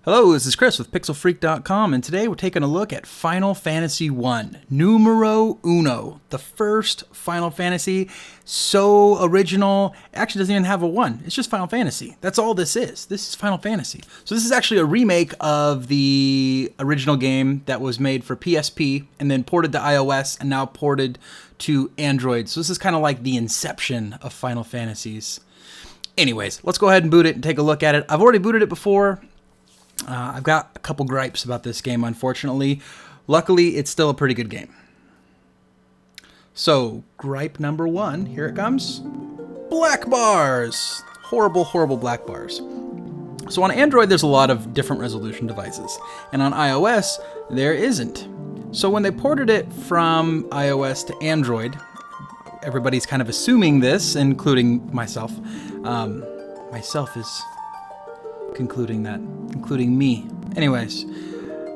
Hello, this is Chris with PixelFreak.com, and today we're taking a look at Final Fantasy 1, numero uno, the first Final Fantasy. So original, actually doesn't even have a 1, it's just Final Fantasy. That's all this is. This is Final Fantasy. So this is actually a remake of the original game that was made for PSP and then ported to iOS and now ported to Android. So this is kind of like the inception of Final Fantasies. Anyways, let's go ahead and boot it and take a look at it. I've already booted it before. I've got a couple gripes about this game, unfortunately. Luckily, it's still a pretty good game. So, gripe number 1, here it comes. Black bars! Horrible, horrible black bars. So on Android, there's a lot of different resolution devices. And on iOS, there isn't. So when they ported it from iOS to Android, everybody's kind of assuming this, including myself. Myself is concluding that, including me. Anyways,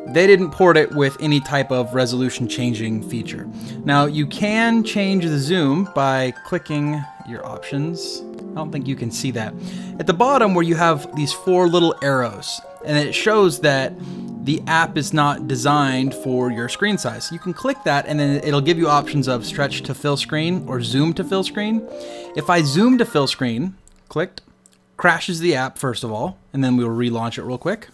they didn't port it with any type of resolution changing feature. Now, you can change the zoom by clicking your options. I don't think you can see that. At the bottom where you have these 4 little arrows, and it shows that the app is not designed for your screen size. You can click that and then it'll give you options of stretch to fill screen or zoom to fill screen. If I zoom to fill screen, clicked, crashes the app first of all, and then we'll relaunch it real quick.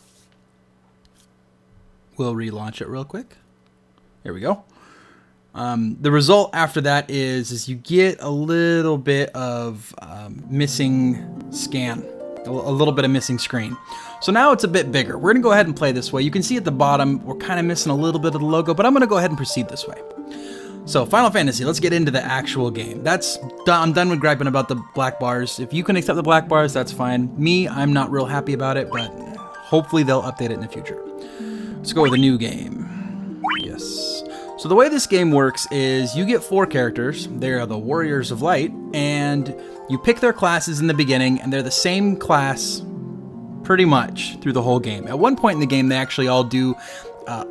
There we go. The result after that is you get a little bit of missing scan, a little bit of missing screen. So now it's a bit bigger. We're gonna go ahead and play this way. You can see at the bottom, we're kind of missing a little bit of the logo, but I'm gonna go ahead and proceed this way. So, Final Fantasy, let's get into the actual game. I'm done with griping about the black bars. If you can accept the black bars, that's fine. Me, I'm not real happy about it, but hopefully they'll update it in the future. Let's go with a new game. Yes. So the way this game works is you get 4 characters. They are the Warriors of Light, and you pick their classes in the beginning, and they're the same class pretty much through the whole game. At one point in the game, they actually all do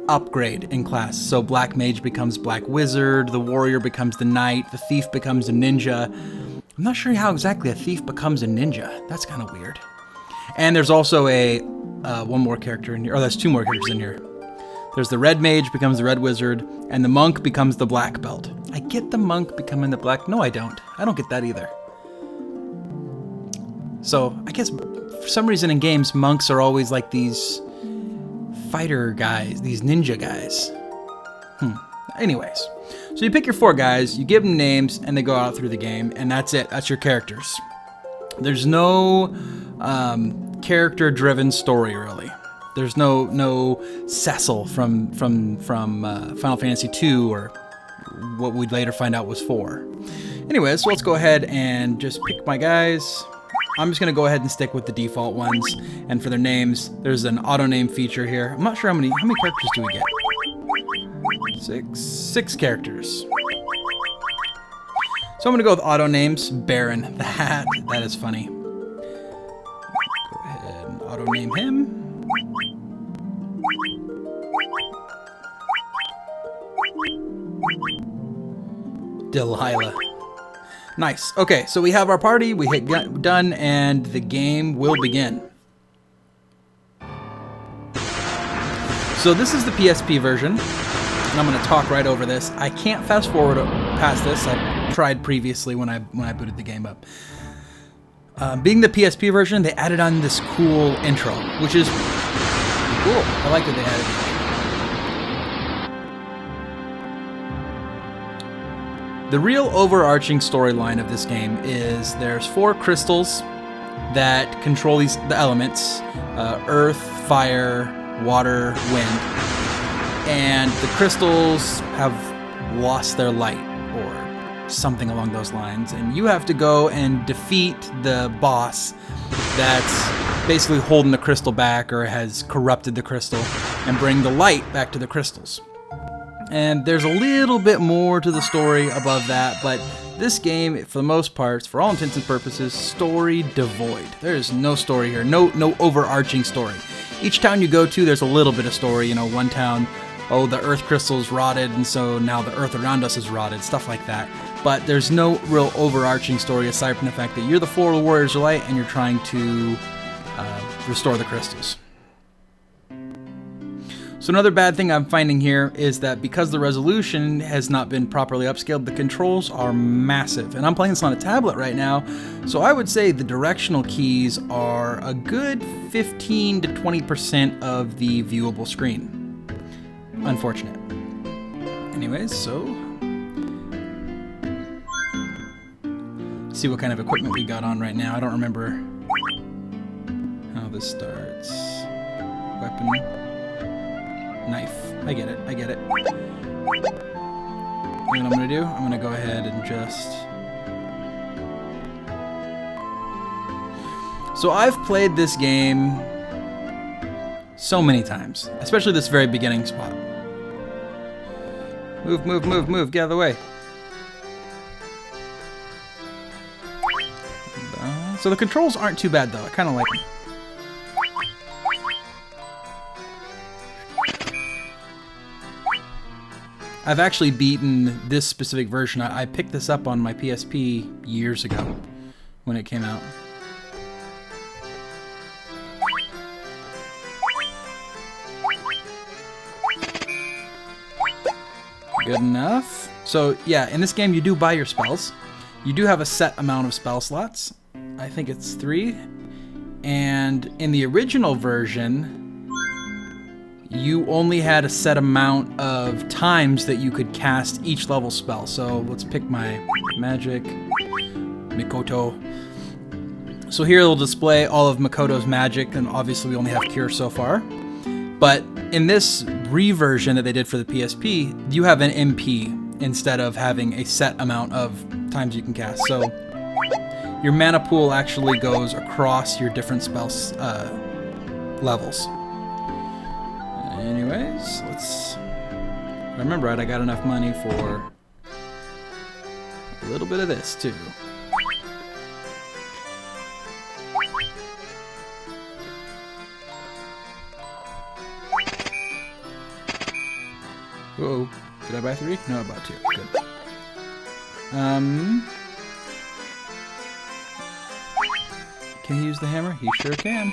upgrade in class. So Black Mage becomes Black Wizard, the Warrior becomes the Knight, the Thief becomes a Ninja. I'm not sure how exactly a Thief becomes a Ninja. That's kind of weird. And there's also a one more character in here, or there's 2 more characters in here. There's the Red Mage becomes the Red Wizard, and the Monk becomes the Black Belt. I get the Monk becoming the Black... No, I don't. I don't get that either. So, I guess for some reason in games, monks are always like these fighter guys, these ninja guys. Anyways, so you pick your 4 guys, you give them names, and they go out through the game, and that's it. That's your characters. There's no character-driven story, really. There's no Cecil from Final Fantasy 2, or what we'd later find out was 4. Anyways, so let's go ahead and just pick my guys. I'm just going to go ahead and stick with the default ones, and for their names, there's an auto-name feature here. I'm not sure how many characters do we get? 6 characters. So I'm going to go with auto-names. Baron. That is funny. Go ahead and auto-name him. Delilah. Nice. Okay, so we have our party, we hit done, and the game will begin. So this is the PSP version, and I'm going to talk right over this. I can't fast forward past this. I tried previously when I booted the game up. Being the PSP version, they added on this cool intro, which is cool. I like that they added it. The real overarching storyline of this game is there's 4 crystals that control the elements, earth, fire, water, wind, and the crystals have lost their light or something along those lines, and you have to go and defeat the boss that's basically holding the crystal back or has corrupted the crystal and bring the light back to the crystals. And there's a little bit more to the story above that, but this game, for the most part, for all intents and purposes, story devoid. There is no story here, no overarching story. Each town you go to, there's a little bit of story. You know, one town, oh, the earth crystal's rotted, and so now the earth around us is rotted, stuff like that. But there's no real overarching story aside from the fact that you're the 4 Warriors of Light and you're trying to restore the crystals. So another bad thing I'm finding here is that because the resolution has not been properly upscaled, the controls are massive. And I'm playing this on a tablet right now, so I would say the directional keys are a good 15 to 20% of the viewable screen. Unfortunate. Anyways, so see what kind of equipment we got on right now. I don't remember how this starts. Weapon. Knife. I get it. I get it. You know what I'm going to do? I'm going to go ahead and just... So I've played this game so many times, especially this very beginning spot. Move, move, move, move. Get out of the way. So the controls aren't too bad, though. I kind of like them. I've actually beaten this specific version. I picked this up on my PSP years ago when it came out. Good enough. So yeah, in this game you do buy your spells. You do have a set amount of spell slots. I think it's 3. And in the original version, you only had a set amount of times that you could cast each level spell. So let's pick my magic, Mikoto. So here it'll display all of Mikoto's magic, and obviously we only have Cure so far. But in this reversion that they did for the PSP, you have an MP instead of having a set amount of times you can cast. So your mana pool actually goes across your different spells levels. Anyways, let's... If I remember right, I got enough money for a little bit of this too. Whoa, did I buy 3? No, I bought 2. Good. Can he use the hammer? He sure can.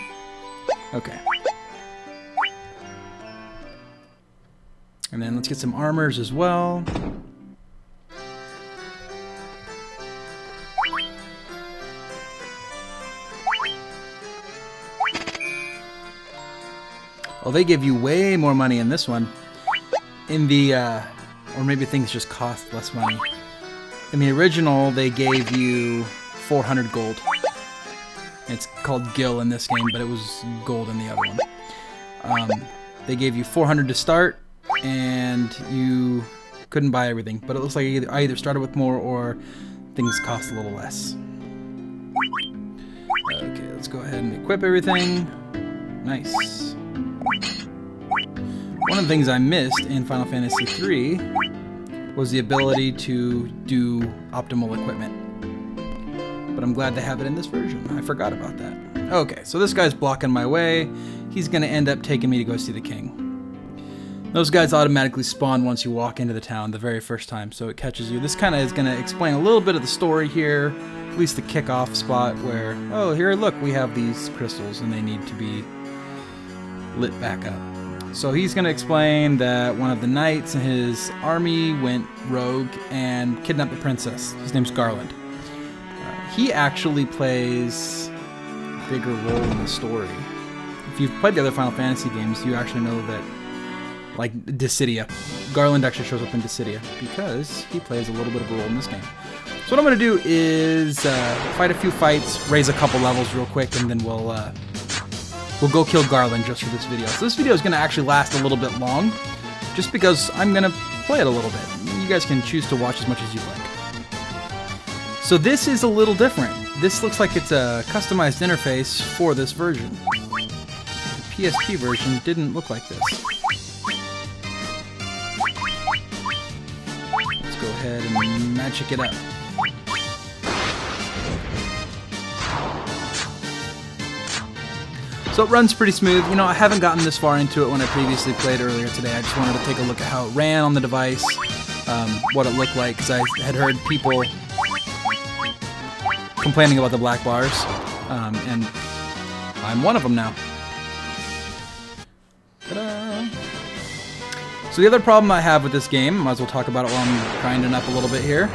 Okay. And then let's get some armors as well. Oh, they give you way more money in this one. In the, or maybe things just cost less money. In the original, they gave you 400 gold. It's called Gil in this game, but it was gold in the other one. They gave you 400 to start, and you couldn't buy everything. But it looks like I either started with more or things cost a little less. Okay, let's go ahead and equip everything. Nice. One of the things I missed in Final Fantasy III was the ability to do optimal equipment. But I'm glad to have it in this version. I forgot about that. Okay, so this guy's blocking my way. He's going to end up taking me to go see the king. Those guys automatically spawn once you walk into the town the very first time, so it catches you. This kind of is going to explain a little bit of the story here, at least the kickoff spot where, oh, here, look, we have these crystals and they need to be lit back up. So he's going to explain that one of the knights in his army went rogue and kidnapped the princess. His name's Garland. He actually plays a bigger role in the story. If you've played the other Final Fantasy games, you actually know that, like Dissidia, Garland actually shows up in Dissidia because he plays a little bit of a role in this game. So what I'm going to do is fight a few fights, raise a couple levels real quick, and then we'll go kill Garland just for this video. So this video is going to actually last a little bit long, just because I'm going to play it a little bit. You guys can choose to watch as much as you like. So this is a little different. This looks like it's a customized interface for this version. The PSP version didn't look like this. Let's go ahead and magic it up. So it runs pretty smooth. You know, I haven't gotten this far into it when I previously played earlier today. I just wanted to take a look at how it ran on the device, what it looked like, because I had heard people complaining about the black bars, and I'm one of them now. Ta-da! So the other problem I have with this game, might as well talk about it while I'm grinding up a little bit here.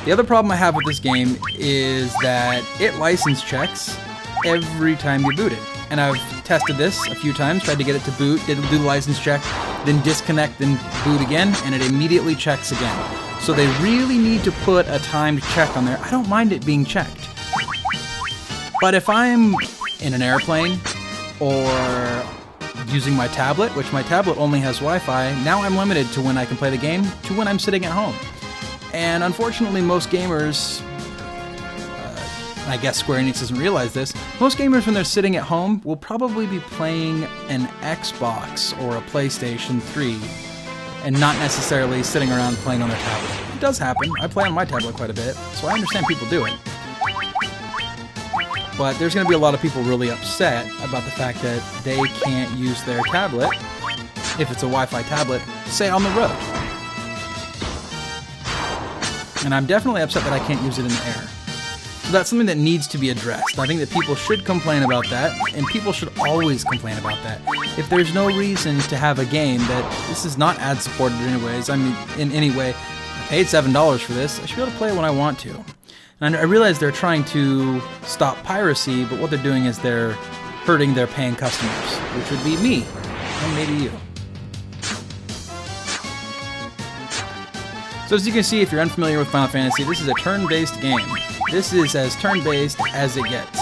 The other problem I have with this game is that it license checks every time you boot it. And I've tested this a few times, tried to get it to boot, did do the license check, then disconnect, then boot again, and it immediately checks again. So they really need to put a timed check on there. I don't mind it being checked. But if I'm in an airplane or using my tablet, which my tablet only has Wi-Fi, now I'm limited to when I can play the game to when I'm sitting at home. And unfortunately, most gamers, I guess Square Enix doesn't realize this, most gamers when they're sitting at home will probably be playing an Xbox or a PlayStation 3 and not necessarily sitting around playing on their tablet. It does happen. I play on my tablet quite a bit, so I understand people do it. But there's going to be a lot of people really upset about the fact that they can't use their tablet, if it's a Wi-Fi tablet, say on the road. And I'm definitely upset that I can't use it in the air. So that's something that needs to be addressed. I think that people should complain about that, and people should always complain about that. If there's no reason to have a game that this is not ad-supported anyways, I mean, in any way, I paid $7 for this, I should be able to play it when I want to. And I realize they're trying to stop piracy, but what they're doing is they're hurting their paying customers, which would be me, and maybe you. So as you can see, if you're unfamiliar with Final Fantasy, this is a turn-based game. This is as turn-based as it gets.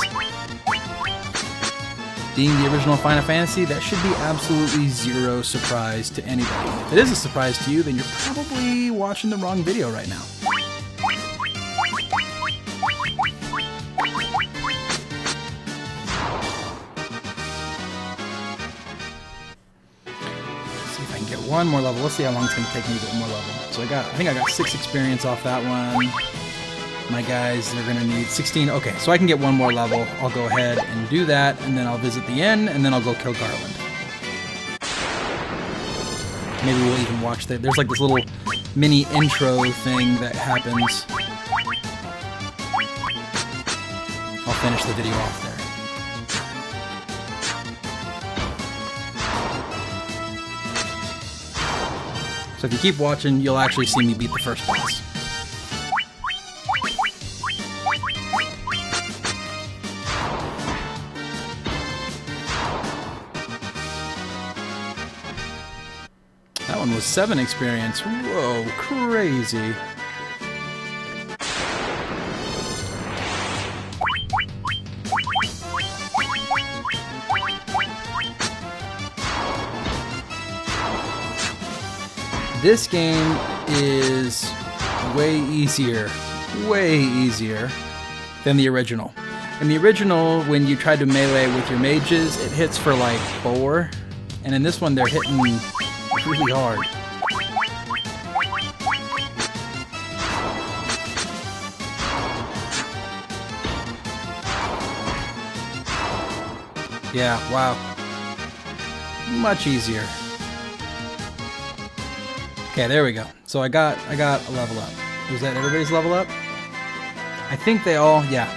Being the original Final Fantasy, that should be absolutely zero surprise to anybody. If it is a surprise to you, then you're probably watching the wrong video right now. One more level. Let's see how long it's going to take me to get one more level. So I think I got 6 experience off that one. My guys, they're going to need 16. Okay, so I can get one more level. I'll go ahead and do that, and then I'll visit the inn, and then I'll go kill Garland. Maybe we'll even watch that. There's like this little mini intro thing that happens. I'll finish the video off there. So if you keep watching, you'll actually see me beat the first boss. That one was 7 experience. Whoa, crazy. This game is way easier than the original. In the original, when you tried to melee with your mages, it hits for like 4, and in this one they're hitting really hard. Yeah, wow. Much easier. Okay, there we go. So I got a level up. Was that everybody's level up? I think they all, yeah.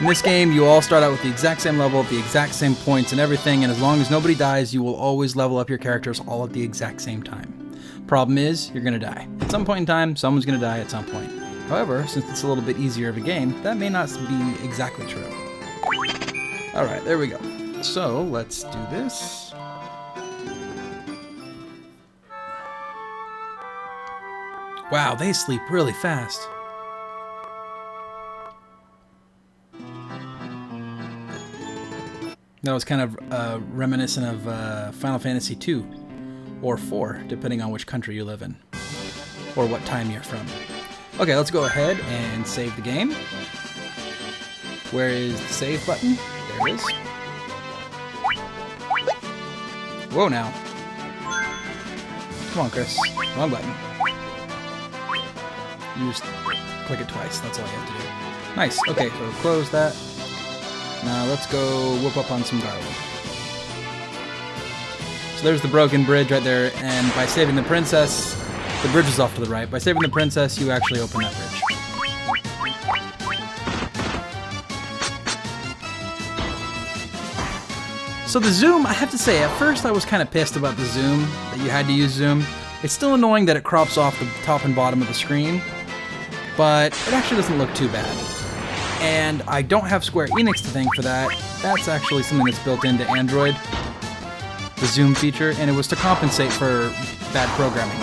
In this game, you all start out with the exact same level, the exact same points and everything, and as long as nobody dies, you will always level up your characters all at the exact same time. Problem is, you're gonna die. At some point in time, someone's gonna die at some point. However, since it's a little bit easier of a game, that may not be exactly true. Alright, there we go. So, let's do this. Wow, they sleep really fast. That was kind of reminiscent of Final Fantasy 2 or 4, depending on which country you live in or what time you're from. Okay, let's go ahead and save the game. Where is the save button? There it is. Whoa now. Come on, Chris. Wrong button. You just click it twice. That's all you have to do. Nice. Okay, so close that. Now let's go whoop up on some Garland. So there's the broken bridge right there, and by saving the princess, the bridge is off to the right. By saving the princess, you actually open that bridge. So the zoom, I have to say, at first I was kind of pissed about the zoom, that you had to use zoom. It's still annoying that it crops off the top and bottom of the screen, but it actually doesn't look too bad. And I don't have Square Enix to thank for that. That's actually something that's built into Android, the zoom feature, and it was to compensate for bad programming.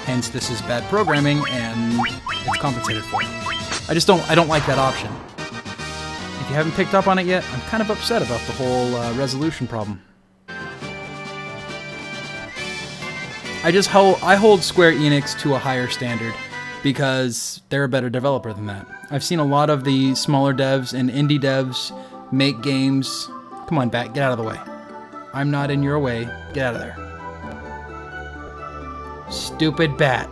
Hence, this is bad programming, and it's compensated for. I don't like that option. If you haven't picked up on it yet, I'm kind of upset about the whole resolution problem. I hold Square Enix to a higher standard because they're a better developer than that. I've seen a lot of the smaller devs and indie devs make games. Come on, Bat, get out of the way. I'm not in your way. Get out of there. Stupid Bat.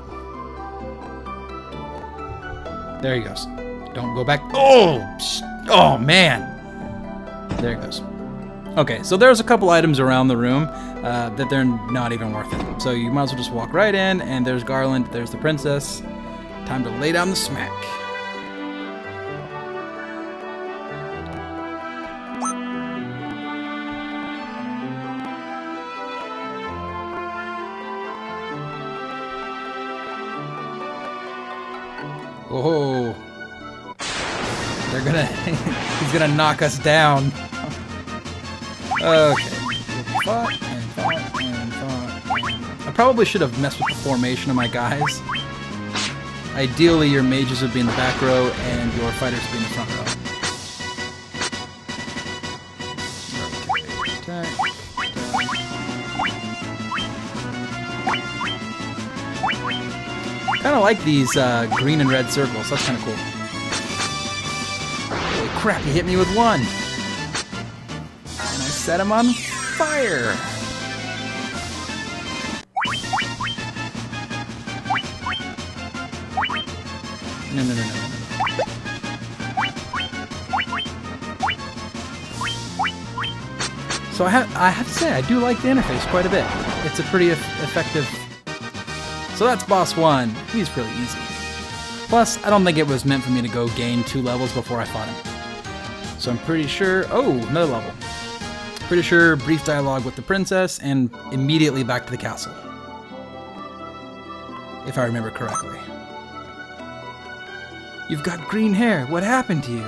There he goes. Don't go back. Oh man. There he goes. Okay, so there's a couple items around the room that they're not even worth it. So you might as well just walk right in, and there's Garland, there's the princess. Time to lay down the smack. Oh, they're gonna, he's gonna knock us down. Okay. Fought and fought and fought. I probably should have messed with the formation of my guys. Ideally, your mages would be in the back row and your fighters would be in the front row. Okay. Kind of like these green and red circles. That's kind of cool. Holy crap, he hit me with one. And I set him on fire. No. So I have to say, I do like the interface quite a bit. It's a pretty effective. So that's boss 1. He's pretty easy. Plus, I don't think it was meant for me to go gain 2 levels before I fought him. So I'm pretty sure. Oh, another level. Pretty sure brief dialogue with the princess and immediately back to the castle. If I remember correctly. You've got green hair. What happened to you?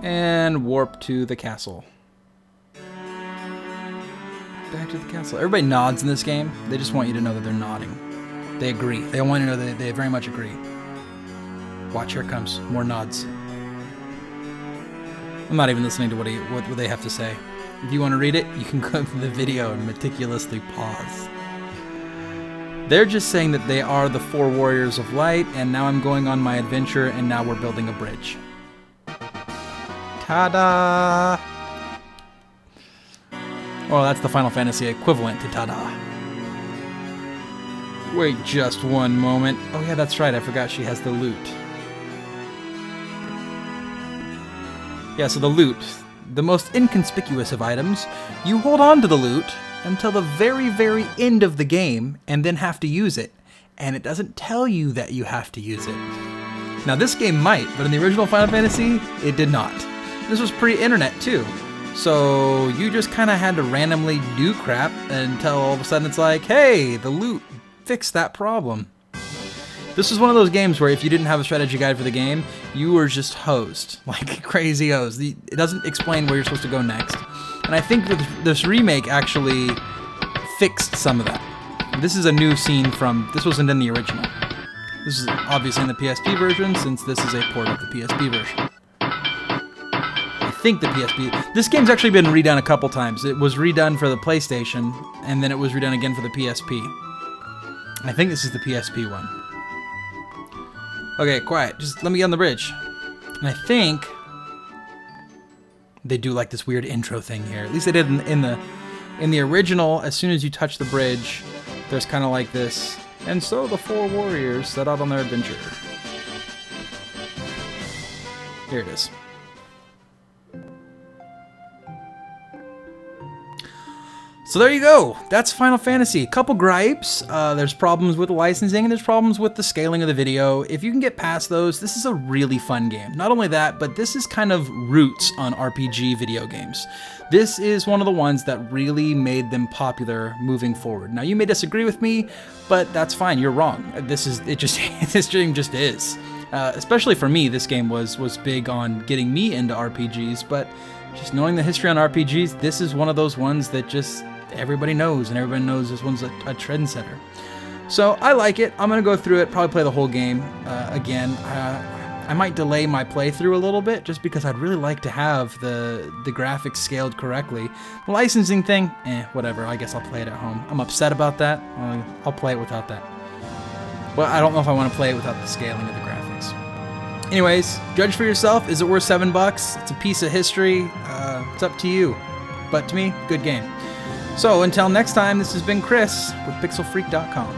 And warp to the castle. Back to the castle. Everybody nods in this game. They just want you to know that they're nodding. They agree. They want you to know that they very much agree. Watch, here it comes. More nods. I'm not even listening to what they have to say. If you want to read it, you can go to the video and meticulously pause. They're just saying that they are the 4 warriors of light, and now I'm going on my adventure, and now we're building a bridge. Ta-da! Well, that's the Final Fantasy equivalent to ta-da. Wait just one moment. Oh yeah, that's right, I forgot she has the loot. Yeah, so the loot, the most inconspicuous of items, you hold on to the loot until the very, very end of the game and then have to use it. And it doesn't tell you that you have to use it. Now this game might, but in the original Final Fantasy, it did not. This was pre-internet too. So you just kind of had to randomly do crap until all of a sudden it's like, hey, the loot fixed that problem. This is one of those games where if you didn't have a strategy guide for the game, you were just hosed, like crazy hosed. It doesn't explain where you're supposed to go next. And I think that this remake actually fixed some of that. This is a new scene from, this wasn't in the original. This is obviously in the PSP version, since this is a port of the PSP version. I think the PSP, this game's actually been redone a couple times. It was redone for the PlayStation, and then it was redone again for the PSP. I think this is the PSP one. Okay, quiet. Just let me get on the bridge. And I think they do like this weird intro thing here. At least they did in the original. As soon as you touch the bridge, there's kind of like this. And so the 4 warriors set out on their adventure. Here it is. So there you go. That's Final Fantasy. A couple gripes. There's problems with the licensing and there's problems with the scaling of the video. If you can get past those, this is a really fun game. Not only that, but this is kind of roots on RPG video games. This is one of the ones that really made them popular moving forward. Now you may disagree with me, but that's fine. You're wrong. This game just is. Especially for me, this game was big on getting me into RPGs, but just knowing the history on RPGs, this is one of those ones that just everybody knows, and everybody knows this one's a trendsetter. So I like it. I'm going to go through it, probably play the whole game again. I might delay my playthrough a little bit just because I'd really like to have the graphics scaled correctly. The licensing thing, whatever. I guess I'll play it at home. I'm upset about that. I'll play it without that. Well, I don't know if I want to play it without the scaling of the graphics. Anyways, judge for yourself. Is it worth $7? It's a piece of history. It's up to you. But to me, good game. So until next time, this has been Chris with PixelFreak.com.